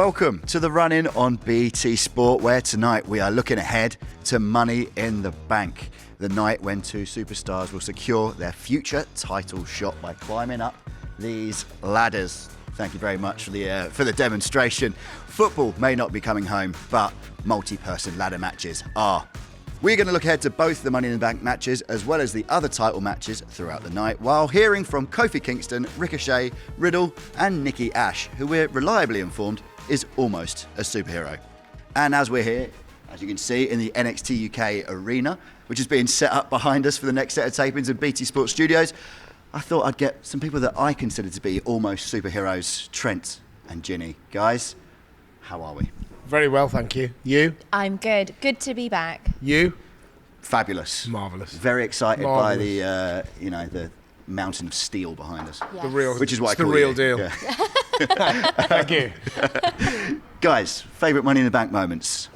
Welcome to the run-in on BT Sport, where tonight we are looking ahead to Money in the Bank, the night when two superstars will secure their future title shot by climbing up these ladders. Thank you very much for the demonstration. Football may not be coming home, but multi-person ladder matches are. We're going to look ahead to both the Money in the Bank matches as well as the other title matches throughout the night, while hearing from Kofi Kingston, Ricochet, Riddle and Nikki Ash, who we're reliably informed is almost a superhero. And as we're here, as you can see, in the NXT UK arena, which is being set up behind us for the next set of tapings in BT Sports Studios, I thought I'd get some people that I consider to be almost superheroes, Trent and Ginny. Guys, how are we? Very well, thank you. You? I'm good. Good to be back. You? Fabulous. Marvellous. Very excited by Marvellous. the mountain of steel behind us. Yes. The real, Which is what it's I the call real you. deal. Yeah. Thank you. Guys, favourite Money in the Bank moments?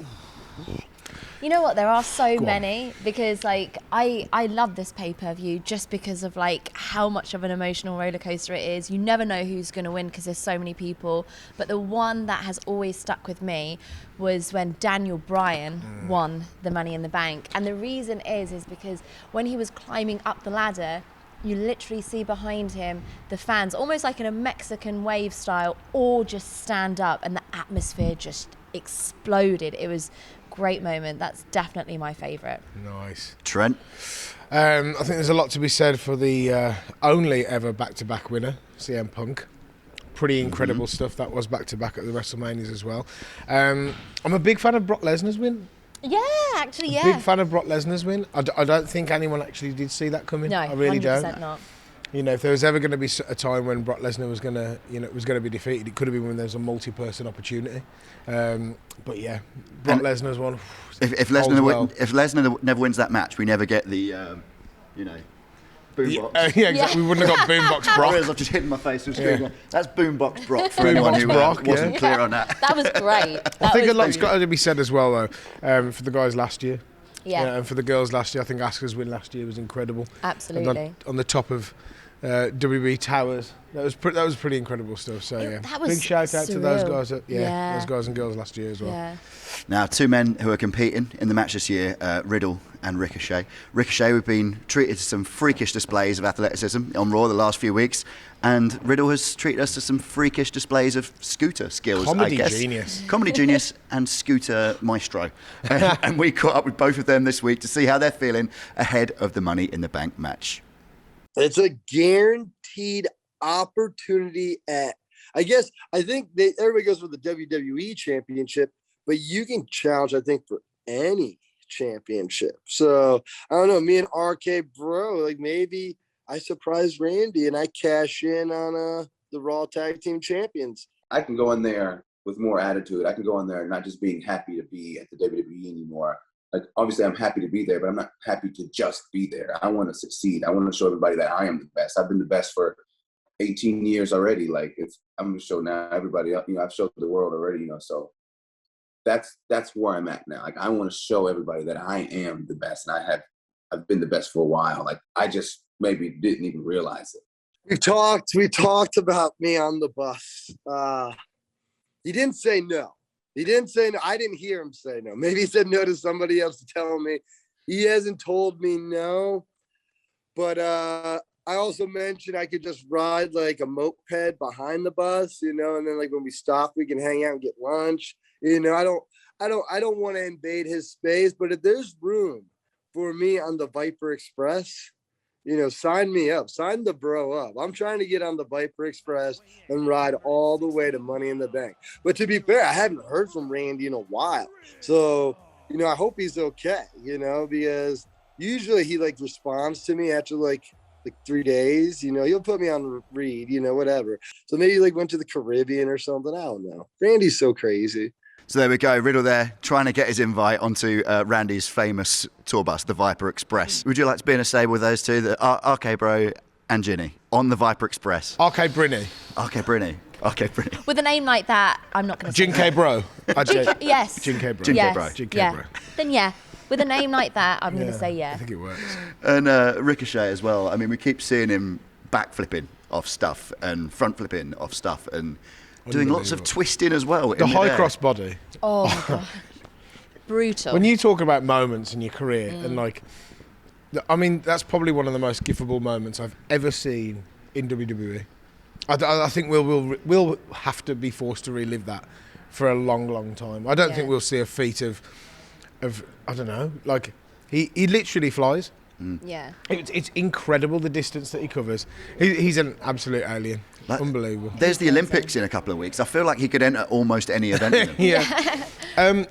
You know what? There are so Go on. many because I love this pay-per-view just because of how much of an emotional roller coaster it is. You never know who's going to win because there's so many people. But the one that has always stuck with me was when Daniel Bryan won the Money in the Bank. And the reason is because when he was climbing up the ladder, you literally see behind him the fans, almost like in a Mexican wave style, all just stand up and the atmosphere just exploded. It was a great moment. That's definitely my favourite. Nice. Trent? I think there's a lot to be said for the only ever back-to-back winner, CM Punk. Pretty incredible stuff that was back-to-back at the WrestleManias as well. I'm a big fan of Brock Lesnar's win. Yeah, actually, yeah. Big fan of Brock Lesnar's win. I don't think anyone actually did see that coming. No, I really 100% don't. not. You know, if there was ever going to be a time when Brock Lesnar was going to be defeated, it could have been when there was a multi-person opportunity. But yeah, Brock Lesnar's one. If holds Lesnar well. if Lesnar never wins that match, we never get the boombox. Yeah, exactly. We wouldn't have got Boombox I Brock. realised I've just hidden my face with screen. Yeah. That's Boombox Brock for Boombox anyone who Brock, wasn't yeah. clear on that. That was great. I think a lot's brilliant. got to be said as well, though, for the guys last year. Yeah, And for the girls last year, I think Asuka's win last year was incredible. absolutely. On the top of WWE Towers. That was pretty incredible stuff. So yeah, That was big shout out to those surreal. guys. Yeah. Those guys and girls last year as well. Yeah. Now, two men who are competing in the match this year, Riddle and Ricochet. Ricochet, we've been treated to some freakish displays of athleticism on Raw the last few weeks, and Riddle has treated us to some freakish displays of scooter skills, Comedy I guess. genius. Comedy genius and scooter maestro. And we caught up with both of them this week to see how they're feeling ahead of the Money in the Bank match. It's a guaranteed opportunity I think everybody goes for the WWE Championship, but you can challenge, I think, for any championship. So I don't know, me and RK Bro, maybe I surprise Randy and I cash in on the Raw Tag Team Champions. I can go in there with more attitude. I can go in there not just being happy to be at the WWE anymore. Obviously, I'm happy to be there, but I'm not happy to just be there. I want to succeed. I want to show everybody that I am the best. I've been the best for 18 years already. I'm going to show now everybody. I've showed the world already. So that's where I'm at now. I want to show everybody that I am the best, and I've been the best for a while. I just maybe didn't even realize it. We talked about me on the bus. He didn't say no. He didn't say no. I didn't hear him say no. Maybe he said no to somebody else to tell me. He hasn't told me no. But I also mentioned I could just ride like a moped behind the bus, and then when we stop, we can hang out and get lunch. I don't want to invade his space, but if there's room for me on the Viper Express, sign me up. Sign the bro up. I'm trying to get on the Viper Express and ride all the way to Money in the Bank. But to be fair, I haven't heard from Randy in a while. So, I hope he's okay, because usually he responds to me after like 3 days. He'll put me on read, whatever. So maybe went to the Caribbean or something. I don't know. Randy's so crazy. So there we go, Riddle there, trying to get his invite onto Randy's famous tour bus, the Viper Express. Would you like to be in a stable with those two, RK Bro and Ginny, on the Viper Express? RK Brinny. RK Brinny. With a name like that, I'm not going to say Jin K Bro. yes. Jin K Bro. Jin K Yes. Bro. Jin K Yeah. Bro. Then yeah. With a name like that, I'm going to say I yeah. think it works. And Ricochet as well. I mean, we keep seeing him backflipping off stuff and front flipping off stuff, and doing lots of twisting as well. The high cross body. Oh my god, brutal. When you talk about moments in your career, and like, I mean, that's probably one of the most gifable moments I've ever seen in WWE. I think we'll have to be forced to relive that for a long, long time. I don't think we'll see a feat of I don't know, like he literally flies. Yeah. It's incredible the distance that he covers. He's an absolute alien. Like, Unbelievable. There's the Olympics in a couple of weeks. I feel like he could enter almost any event in them. Yeah.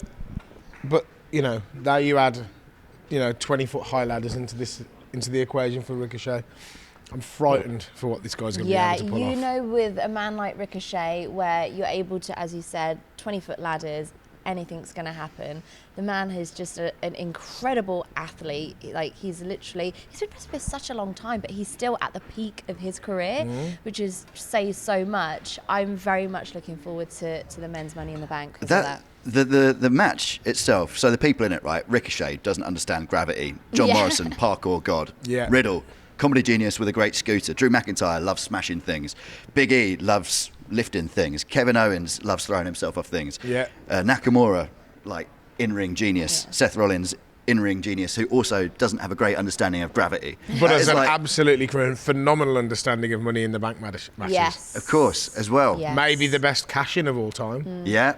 But now you add 20-foot high ladders into the equation for Ricochet. I'm frightened for what this guy's going to be able to pull off. With a man like Ricochet, where you're able to, as you said, 20-foot ladders, anything's going to happen. The man is just an incredible athlete. Like, he's been pressed for such a long time, but he's still at the peak of his career, which says so much. I'm very much looking forward to the men's Money in the Bank. The match itself, so the people in it, right? Ricochet doesn't understand gravity. John Morrison, parkour god. Yeah. Riddle, comedy genius with a great scooter. Drew McIntyre loves smashing things. Big E loves lifting things. Kevin Owens loves throwing himself off things. Yeah. Nakamura, like in-ring genius. Seth Rollins, in-ring genius, who also doesn't have a great understanding of gravity. But has an absolutely phenomenal understanding of Money in the Bank matches. Yes. Of course, as well. Yes. Maybe the best cash-in of all time. Yeah.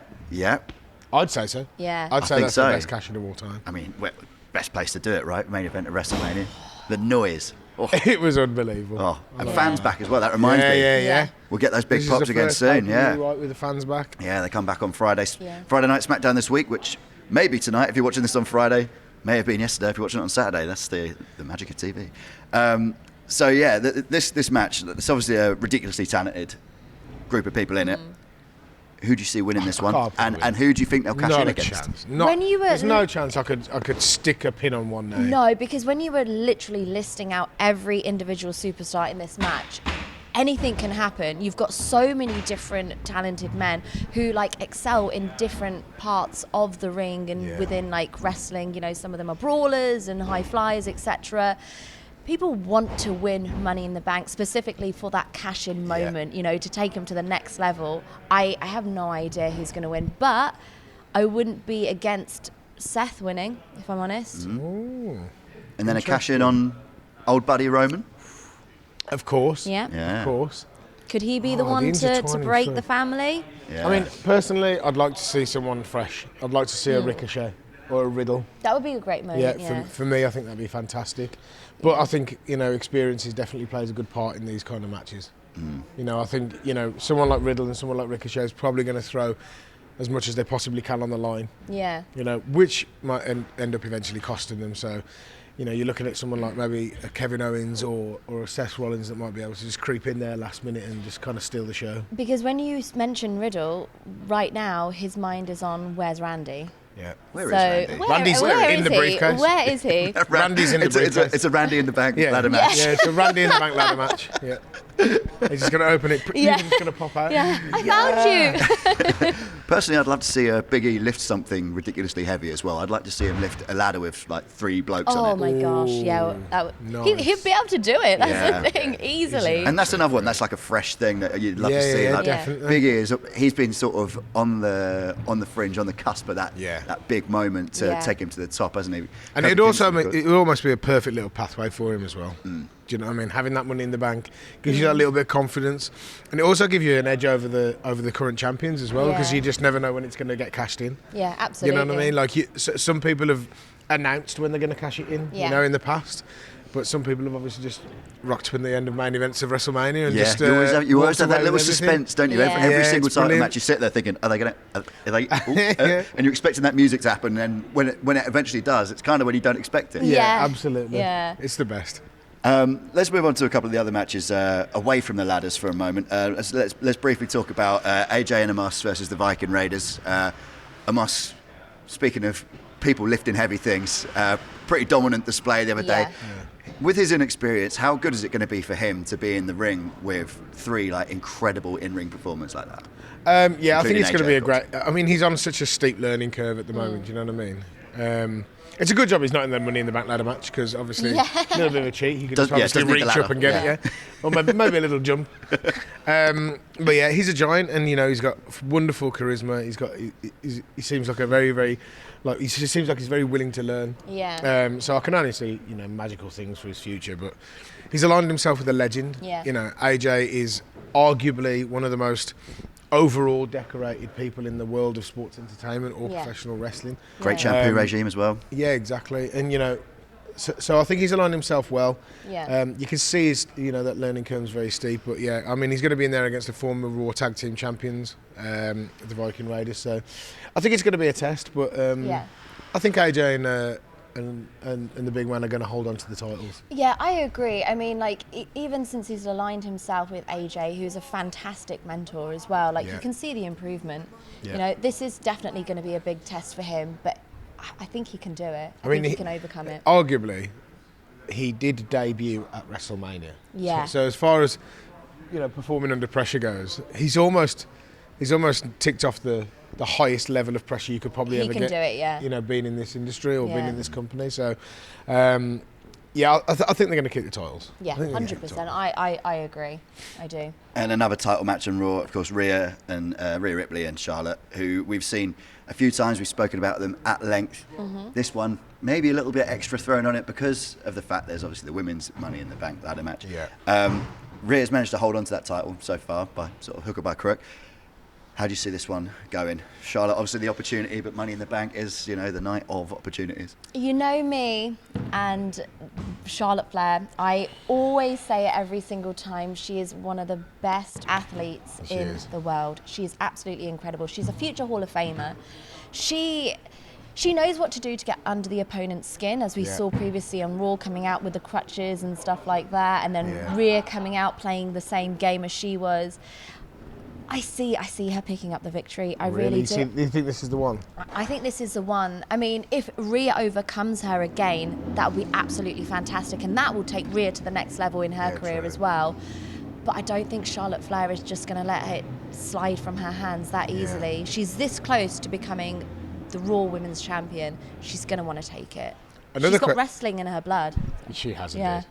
I'd say so. Yeah. I'd say think that's so. the best cash-in of all time. I mean, best place to do it, right? Main event of WrestleMania. The noise. Oh. It was unbelievable. Oh, and fans back as well. That reminds me. Yeah. We'll get those big This pops is the again first soon. pay-per-view, Yeah. right, with the fans back. Yeah, they come back on Friday. Yeah. Friday night SmackDown this week, which may be tonight if you're watching this on Friday. May have been yesterday if you're watching it on Saturday. That's the magic of TV. So yeah, this match. It's obviously a ridiculously talented group of people in it. Who do you see winning this one? And who do you think they'll cash Not in a against? chance. There's no chance I could stick a pin on one name. No, because when you were literally listing out every individual superstar in this match, anything can happen. You've got so many different talented men who excel in different parts of the ring and within wrestling. Some of them are brawlers and high flyers, etc. People want to win Money in the Bank specifically for that cash-in moment, to take them to the next level. I have no idea who's going to win, but I wouldn't be against Seth winning, if I'm honest. And then a cash-in on old buddy Roman? Of course. Yeah. Of course. Could he be the one to break the family? Yeah. I mean, personally, I'd like to see someone fresh. I'd like to see a Ricochet or a Riddle. That would be a great moment, yeah. For me, I think that'd be fantastic. But I think, experiences definitely plays a good part in these kind of matches. I think, someone like Riddle and someone like Ricochet is probably going to throw as much as they possibly can on the line. Yeah. Which might end up eventually costing them. So, you're looking at someone like maybe a Kevin Owens or a Seth Rollins that might be able to just creep in there last minute and just kind of steal the show. Because when you mention Riddle, right now his mind is on where's Randy. Yeah. Where is Randy? Randy's in the briefcase. Where is he? Randy's in the briefcase. It's a Randy in the Bank ladder match. Yeah, it's a Randy in the Bank ladder match. Yeah. He's just going to open it. He's just going to pop out. Yeah, I found you. Personally, I'd love to see Big E lift something ridiculously heavy as well. I'd like to see him lift a ladder with 3 blokes on it. Oh my gosh, yeah. Nice. He'd be able to do it. That's the thing, easily. And that's another one. That's like a fresh thing that you'd love to see. Yeah, definitely. Big E he's been sort of on the fringe, on the cusp of that big moment to take him to the top, hasn't he? And it would almost be a perfect little pathway for him as well. Do you know what I mean? Having that Money in the Bank gives you that little bit of confidence, and it also gives you an edge over the current champions as well, because you just never know when it's going to get cashed in. Yeah, absolutely. You know what I mean? Like some people have announced when they're going to cash it in, in the past. But some people have obviously just rocked up in the end of main events of WrestleMania and just you always have that little suspense, don't you? Yeah. Every single title brilliant. match, you sit there thinking, are they and you're expecting that music to happen, and when it eventually does, it's kind of when you don't expect it. Yeah, absolutely. Yeah. It's the best. Let's move on to a couple of the other matches away from the ladders for a moment. Let's briefly talk about AJ and Amos versus the Viking Raiders. Amos, speaking of people lifting heavy things, pretty dominant display the other day. Yeah. With his inexperience, how good is it going to be for him to be in the ring with 3 incredible in-ring performers like that? I think it's going to be a AJ, great. I mean, he's on such a steep learning curve at the moment. Do you know what I mean? It's a good job he's not in the Money in the Bank ladder match, because obviously a little bit of a cheat. He could just obviously reach up and get it. Yeah. or maybe a little jump. But yeah, he's a giant, and he's got wonderful charisma. He seems like a very, very, like he seems like he's very willing to learn. Yeah. So I can only see magical things for his future, but he's aligned himself with a legend. Yeah. AJ is arguably one of the most overall decorated people in the world of sports entertainment or professional wrestling. Great shampoo regime as well. Yeah, exactly. And so I think he's aligned himself well. Yeah. You can see his, that learning curve's very steep. But yeah, I mean, he's going to be in there against the former Raw Tag Team Champions, the Viking Raiders. So I think it's going to be a test. But I think AJ and the big man are going to hold on to the titles. Yeah, I agree. I mean, even since he's aligned himself with AJ, who's a fantastic mentor as well, you can see the improvement. Yeah. This is definitely going to be a big test for him, but I think he can do it. I think he can overcome it. Arguably, he did debut at WrestleMania. Yeah. So as far as performing under pressure goes, he's almost ticked off the highest level of pressure you could probably ever get. He can do it, yeah. Being in this industry or being in this company. So, I think they're going to keep the titles. Yeah, 100%. I agree. I do. And another title match on Raw, of course, Rhea Ripley and Charlotte, who we've seen a few times. We've spoken about them at length. Mm-hmm. This one, maybe a little bit extra thrown on it because of the fact there's obviously the women's Money in the Bank ladder match. Yeah. Rhea's managed to hold on to that title so far by sort of hook or by crook. How do you see this one going? Charlotte, obviously the opportunity, but Money in the Bank is, the night of opportunities. You know me and Charlotte Flair. I always say it every single time. She is one of the best athletes in the world. She is absolutely incredible. She's a future Hall of Famer. She knows what to do to get under the opponent's skin, as we saw previously on Raw, coming out with the crutches and stuff like that, and then Rhea coming out playing the same game as she was. I see her picking up the victory. I really do. You think this is the one? I think this is the one. I mean, if Rhea overcomes her again, that would be absolutely fantastic, and that will take Rhea to the next level in her career as well. But I don't think Charlotte Flair is just going to let it slide from her hands that easily. She's this close to becoming the Raw Women's Champion. She's going to want to take it. She's got wrestling in her blood. She has indeed.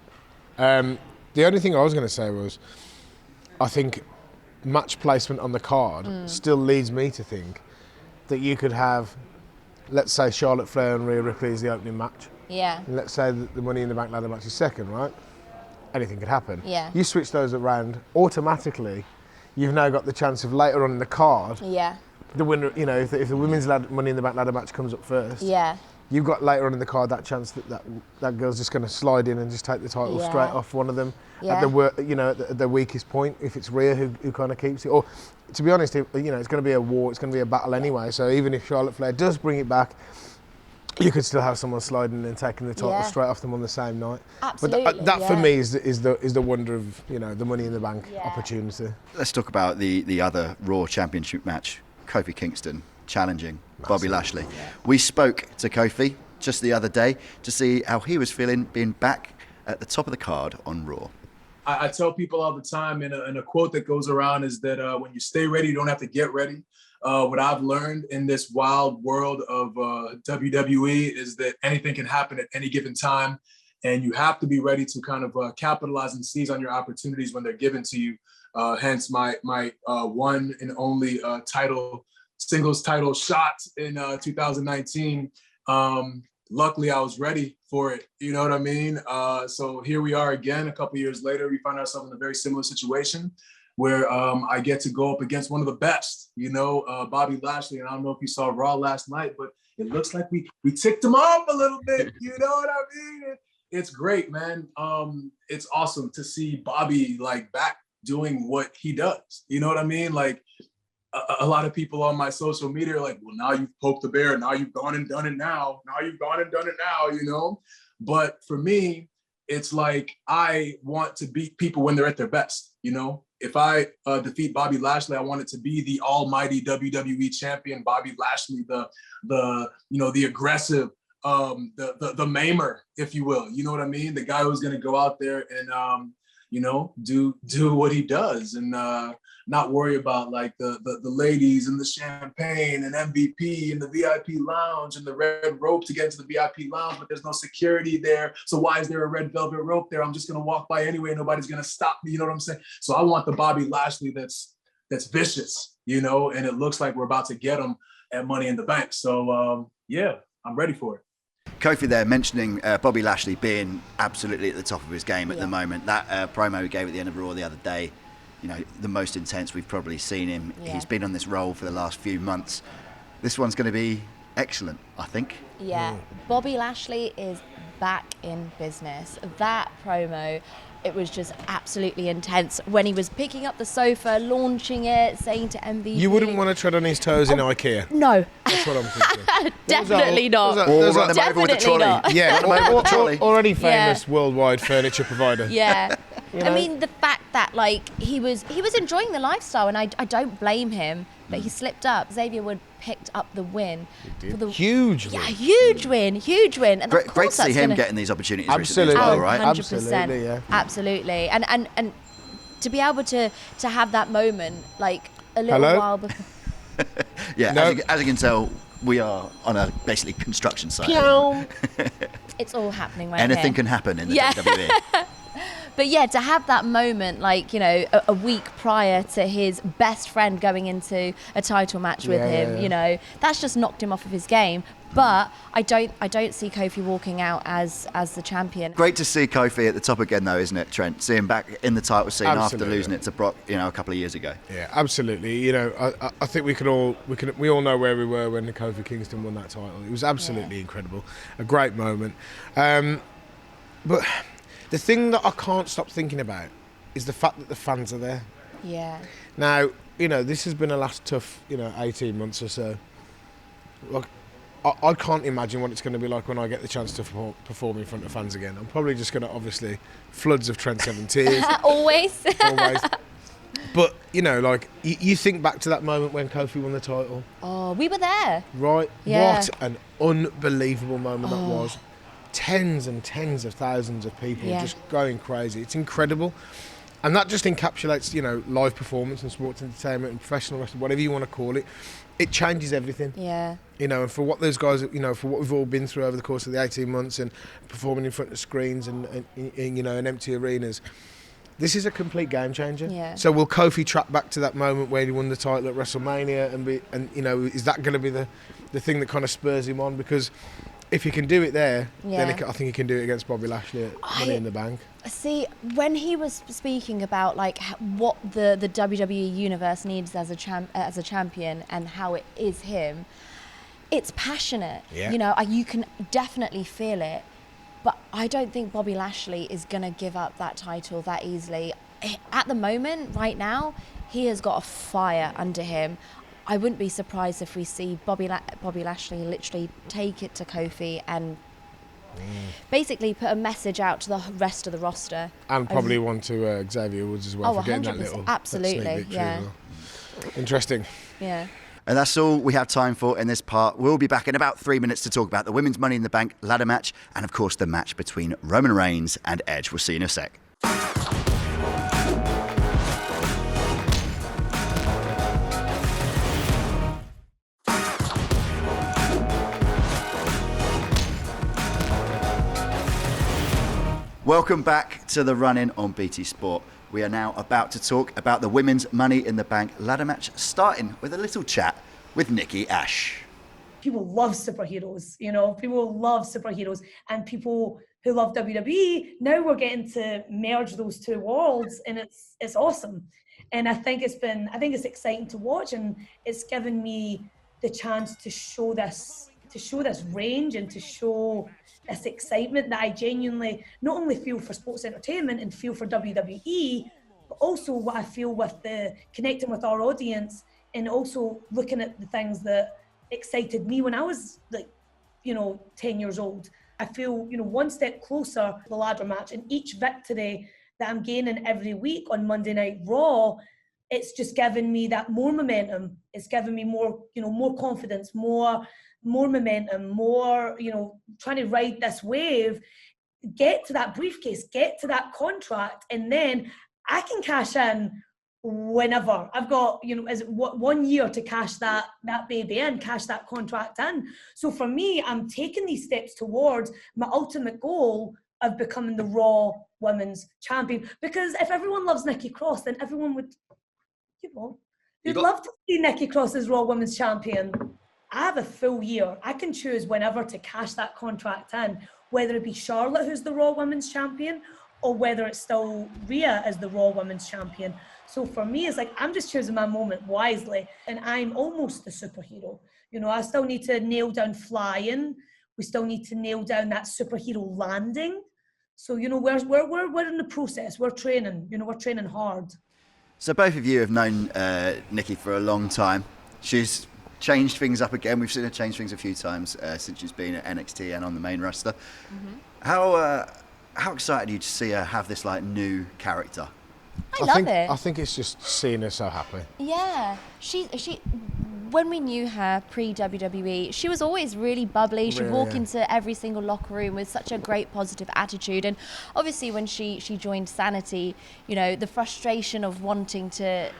The only thing I was going to say was, I think match placement on the card still leads me to think that you could have, let's say Charlotte Flair and Rhea Ripley is the opening match. Yeah. And let's say that the Money in the Bank ladder match is second, right? Anything could happen. Yeah. You switch those around, automatically you've now got the chance of later on in the card. Yeah. The winner, if the women's Money in the Bank ladder match comes up first. Yeah. You've got later on in the card that chance that girl's just going to slide in and just take the title straight off one of them at the weakest point. If it's Rhea who kind of keeps it, or to be honest, it's going to be a war. It's going to be a battle anyway. So even if Charlotte Flair does bring it back, you could still have someone sliding and taking the title straight off them on the same night. Absolutely. But that for me is the wonder of the Money in the Bank opportunity. Let's talk about the other Raw Championship match. Kofi Kingston challenging Bobby Lashley. We spoke to Kofi just the other day to see how he was feeling being back at the top of the card on Raw. I tell people all the time, and a quote that goes around is that when you stay ready, you don't have to get ready. What I've learned in this wild world of WWE is that anything can happen at any given time, and you have to be ready to kind of capitalize and seize on your opportunities when they're given to you. Hence my one and only singles title shot in 2019. Luckily, I was ready for it. You know what I mean? So here we are again, a couple years later. We find ourselves in a very similar situation where I get to go up against one of the best, Bobby Lashley. And I don't know if you saw Raw last night, but it looks like we ticked him off a little bit. You know what I mean? It's great, man. It's awesome to see Bobby back doing what he does. You know what I mean? A lot of people on my social media are like, well, now you've poked the bear. Now you've gone and done it now. But for me, it's I want to beat people when they're at their best. If I defeat Bobby Lashley, I want it to be the almighty WWE champion, Bobby Lashley, the aggressive, the maimer, if you will. You know what I mean? The guy who's going to go out there and, do what he does, and not worry about like the ladies and the champagne and MVP and the VIP lounge and the red rope to get into the VIP lounge, but there's no security there. So why is there a red velvet rope there? I'm just gonna walk by anyway. Nobody's gonna stop me. You know what I'm saying? So I want the Bobby Lashley that's vicious, and it looks like we're about to get him at Money in the Bank. So yeah, I'm ready for it. Kofi there mentioning Bobby Lashley being absolutely at the top of his game at the moment. That promo he gave at the end of Raw the other day, the most intense we've probably seen him. Yeah. He's been on this role for the last few months. This one's going to be excellent, I think. Yeah, Bobby Lashley is back in business. That promo, it was just absolutely intense. When he was picking up the sofa, launching it, saying to MVP... You wouldn't want to tread on his toes in IKEA. No. That's what I'm thinking. Definitely not. Or run him over with the trolley. Yeah, already famous worldwide furniture provider. Yeah. I mean, the fact that he was enjoying the lifestyle, and I don't blame him, but he slipped up. Xavier Wood picked up the win. Huge win. Yeah, huge win. And great to see him getting these opportunities recently as well, right? 100%. Absolutely, yeah. Absolutely. And to be able to have that moment, like a little while before. Yeah, nope. As you can tell, we are on a basically construction site. It's all happening right Anything here. can happen in the WWE. But yeah, to have that moment, a week prior to his best friend going into a title match with him, that's just knocked him off of his game. But I don't see Kofi walking out as the champion. Great to see Kofi at the top again, though, isn't it, Trent? See him back in the title scene after losing it to Brock, a couple of years ago. Yeah, absolutely. I think we all know where we were when Kofi Kingston won that title. It was absolutely incredible, a great moment. But the thing that I can't stop thinking about is the fact that the fans are there. Yeah. Now, this has been a last tough, 18 months or so. Like, I can't imagine what it's going to be like when I get the chance to perform in front of fans again. I'm probably just going to, obviously, floods of Trent Seven tears. Always. Always. But, you think back to that moment when Kofi won the title. Oh, we were there. Right. Yeah. What an unbelievable moment that was. Tens and tens of thousands of people just going crazy. It's incredible. And that just encapsulates, live performance and sports entertainment and professional wrestling, whatever you want to call it. It changes everything. Yeah. And for what those guys, for what we've all been through over the course of the 18 months and performing in front of screens and in empty arenas, this is a complete game changer. Yeah. So will Kofi track back to that moment where he won the title at WrestleMania is that going to be the thing that kind of spurs him on? Because if he can do it there, then I think he can do it against Bobby Lashley at Money in the Bank. See, when he was speaking about what the WWE universe needs as a champion and how it is him, it's passionate. Yeah. You can definitely feel it. But I don't think Bobby Lashley is going to give up that title that easily. At the moment, right now, he has got a fire under him. I wouldn't be surprised if we see Bobby Lashley literally take it to Kofi and basically put a message out to the rest of the roster. And probably one to Xavier Woods as well for getting that little absolutely, yeah. Interesting. Yeah. And that's all we have time for in this part. We'll be back in about 3 minutes to talk about the Women's Money in the Bank ladder match and, of course, the match between Roman Reigns and Edge. We'll see you in a sec. Welcome back to the run-in on BT Sport. We are now about to talk about the Women's Money in the Bank ladder match, starting with a little chat with Nikki Ash. People love superheroes, people love superheroes, and people who love WWE, now we're getting to merge those two worlds, and it's awesome. And I think it's exciting to watch, and it's given me the chance to show this range and to show this excitement that I genuinely not only feel for sports entertainment and feel for WWE, but also what I feel with the connecting with our audience and also looking at the things that excited me when I was 10 years old. I feel, one step closer to the ladder match, and each victory that I'm gaining every week on Monday Night Raw, it's just given me that more momentum. It's given me more, more confidence, more momentum, more, trying to ride this wave. get to that briefcase, get to that contract, and then I can cash in whenever. I've got, is it 1 year to cash that baby in, cash that contract in. So for me, I'm taking these steps towards my ultimate goal of becoming the Raw Women's Champion. Because if everyone loves Nikki Cross, then everyone would, they'd love to see Nikki Cross as Raw Women's Champion. I have a full year. I can choose whenever to cash that contract in, whether it be Charlotte, who's the Raw Women's Champion, or whether it's still Rhea as the Raw Women's Champion. So for me, it's like, I'm just choosing my moment wisely, and I'm almost the superhero. I still need to nail down flying. We still need to nail down that superhero landing. So, we're in the process. We're training, we're training hard. So both of you have known Nikki for a long time. She's changed things up again. We've seen her change things a few times since she's been at NXT and on the main roster. Mm-hmm. How excited are you to see her have this new character? I love it. I think it's just seeing her so happy. Yeah, she. When we knew her pre-WWE, she was always really bubbly. She'd walk into every single locker room with such a great positive attitude. And obviously when she joined Sanity, the frustration of wanting to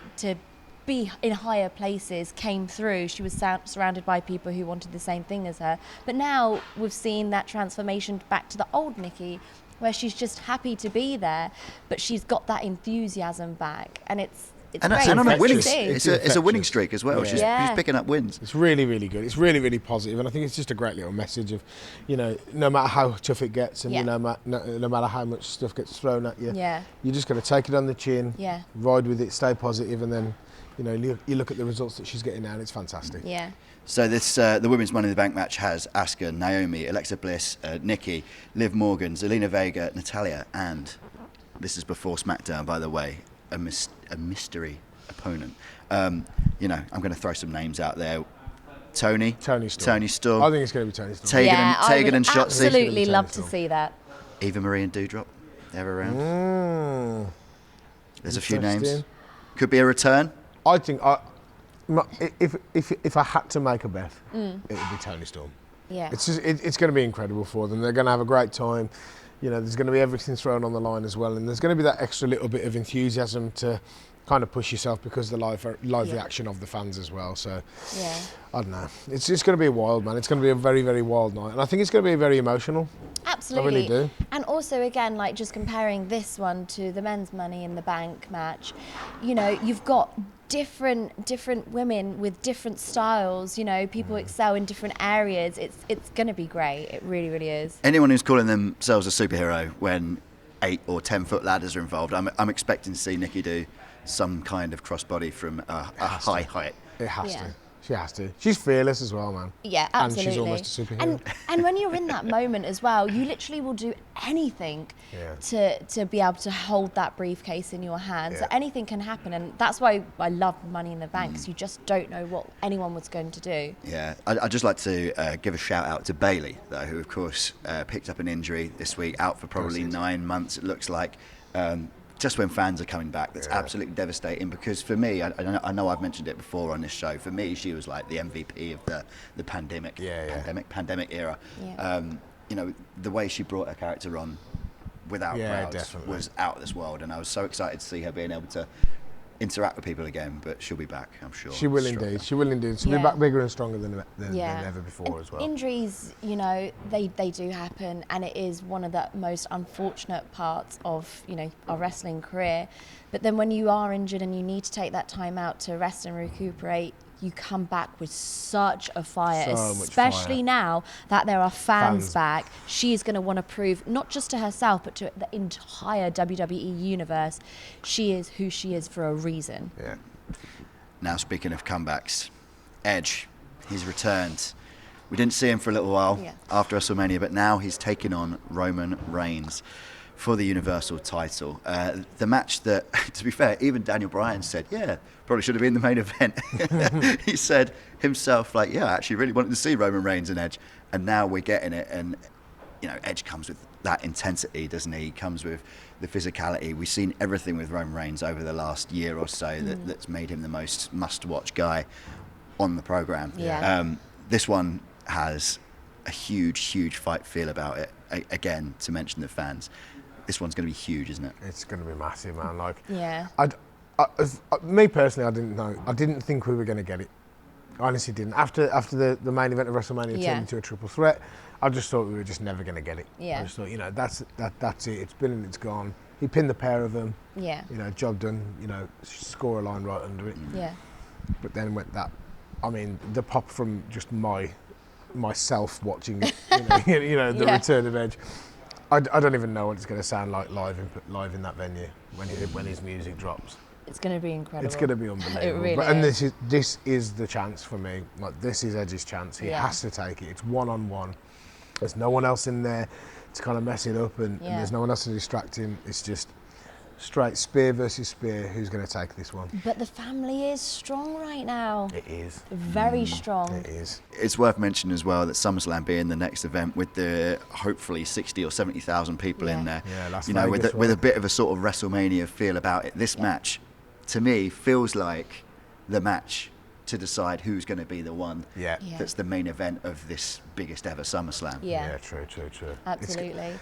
be in higher places came through. She was surrounded by people who wanted the same thing as her. But now we've seen that transformation back to the old Nikki, where she's just happy to be there, but she's got that enthusiasm back. And it's great. And on a winning, it's a winning streak as well. She's picking up wins. It's really, really good. It's really, really positive, and I think it's just a great little message of, no matter how tough it gets, and no matter how much stuff gets thrown at you, you're just going to take it on the chin, ride with it, stay positive, and then, you look at the results that she's getting now, and it's fantastic. Yeah. So this the women's Money in the Bank match has Asuka, Naomi, Alexa Bliss, Nikki, Liv Morgan, Zelina Vega, Natalya, and this is before SmackDown, by the way, a mystery opponent. I'm going to throw some names out there. Tony Storm. I think it's going to be Tony Storm. Tegan and Shotzi. Absolutely love to see that. Eva Marie and Doudrop, they're around. There's a few names. Could be a return. I think if I had to make a bet, it would be Tony Storm. Yeah. It's going to be incredible for them. They're going to have a great time. There's going to be everything thrown on the line as well, and there's going to be that extra little bit of enthusiasm to kind of push yourself because of the live reaction of the fans as well. So I don't know. It's just going to be wild, man. It's going to be a very, very wild night, and I think it's going to be very emotional. Absolutely. I really do. And also, again, just comparing this one to the men's Money in the Bank match, you've got different women with different styles. People excel in different areas. It's going to be great. It really, really is. Anyone who's calling themselves a superhero when 8 or 10 foot ladders are involved, I'm expecting to see Nikki do some kind of crossbody from a high height. It has to. She has to. She's fearless as well, man. Yeah, absolutely. And she's almost a superhero. And when you're in that moment as well, you literally will do anything to be able to hold that briefcase in your hands. So anything can happen, and that's why I love Money in the Bank, because you just don't know what anyone was going to do. Yeah, I'd just like to give a shout out to Bayley, though, who of course picked up an injury this week, out for probably 9 months, it looks like. Just when fans are coming back, that's absolutely devastating, because for me, I know I've mentioned it before on this show, for me she was like the MVP of the pandemic era. The way she brought her character on without crowds was out of this world, and I was so excited to see her being able to interact with people again, but she'll be back, I'm sure. She will indeed. She'll be back bigger and stronger than ever before as well. Injuries, they do happen, and it is one of the most unfortunate parts of, our wrestling career. But then when you are injured and you need to take that time out to rest and recuperate, you come back with such a fire, especially now that there are fans back. She's going to want to prove, not just to herself, but to the entire WWE universe, she is who she is for a reason. Yeah. Now, speaking of comebacks, Edge, he's returned. We didn't see him for a little while after WrestleMania, but now he's taking on Roman Reigns for the Universal title. The match that, to be fair, even Daniel Bryan said, probably should have been the main event. He said himself, I actually really wanted to see Roman Reigns and Edge, and now we're getting it. And, Edge comes with that intensity, doesn't he? He comes with the physicality. We've seen everything with Roman Reigns over the last year or so that's made him the most must-watch guy on the program. Yeah. This one has a huge, huge fight feel about it. again, to mention the fans, this one's going to be huge, isn't it? It's going to be massive, man. Like, Yeah. Me personally, I didn't know. I didn't think we were going to get it. I honestly didn't. After the main event of WrestleMania turned into a triple threat, I just thought we were just never going to get it. Yeah. I just thought, that's it. It's been and it's gone. He pinned the pair of them. Yeah. Job done. Score a line right under it. Yeah. But then went that. I mean, the pop from just myself watching, the Yeah. return of Edge. I don't even know what it's going to sound like live in that venue when his music drops. It's going to be incredible. It's going to be unbelievable. It really and is. this is the chance for me. Like, this is Edge's chance. He Yeah. has to take it. It's one-on-one. There's no one else in there to kind of mess it up, and there's no one else to distract him. It's just straight spear versus spear. Who's going to take this one? But the family is strong right now. It is. Very strong. It is. It's worth mentioning as well that SummerSlam being the next event with the hopefully 60 or 70,000 people in there. Yeah, Las with Vegas, with a right? bit of a sort of WrestleMania feel about it. This match, to me, feels like the match to decide who's going to be the one Yeah. Yeah. that's the main event of this biggest ever SummerSlam. Yeah. True. Absolutely.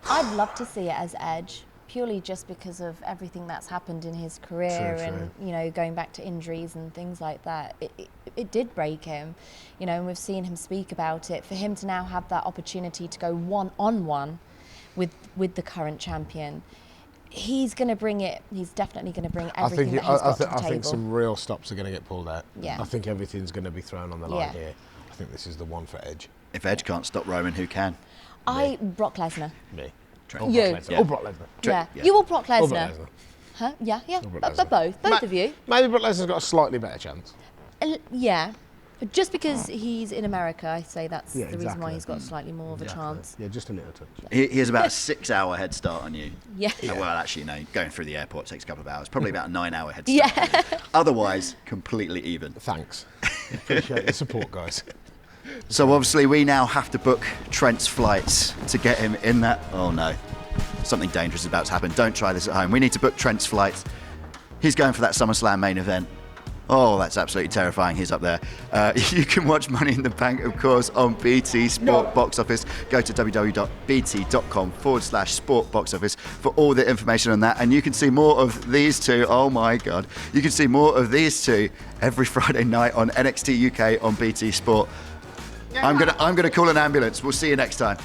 I'd love to see it as Edge, purely just because of everything that's happened in his career and, going back to injuries and things like that. It did break him, and we've seen him speak about it. For him to now have that opportunity to go one-on-one with the current champion, he's going to bring it. He's definitely going to bring everything that he's got to the table. I think some real stops are going to get pulled out. Yeah. I think everything's going to be thrown on the line Yeah. here. I think this is the one for Edge. If Edge can't stop Roman, who can? Brock Lesnar. Me. Trent. Or You. Brock Lesnar. Yeah. Or Brock Lesnar. Yeah. Yeah. You or Brock Or Brock Lesnar? Lesnar. Huh? Yeah. Brock But Lesnar. both of you. Maybe Brock Lesnar's got a slightly better chance. Yeah. Just because he's in America, I say that's Yeah, the reason why exactly. he's got slightly more of a chance. Yeah, just a little touch. He has about a 6-hour head start on you. Yeah. Well, actually, no. Going through the airport takes a couple of hours. Probably about a 9-hour head start. Yeah. Otherwise, completely even. Thanks. Appreciate the support, guys. So obviously, we now have to book Trent's flights to get him in that. Oh no, something dangerous is about to happen. Don't try this at home. We need to book Trent's flights. He's going for that SummerSlam main event. Oh, that's absolutely terrifying. He's up there. You can watch Money in the Bank, of course, on BT Sport Box Office. Go to www.bt.com/sport box office for all the information on that. And you can see more of these two. Oh my God. You can see more of these two every Friday night on NXT UK on BT Sport. I'm gonna call an ambulance. We'll see you next time.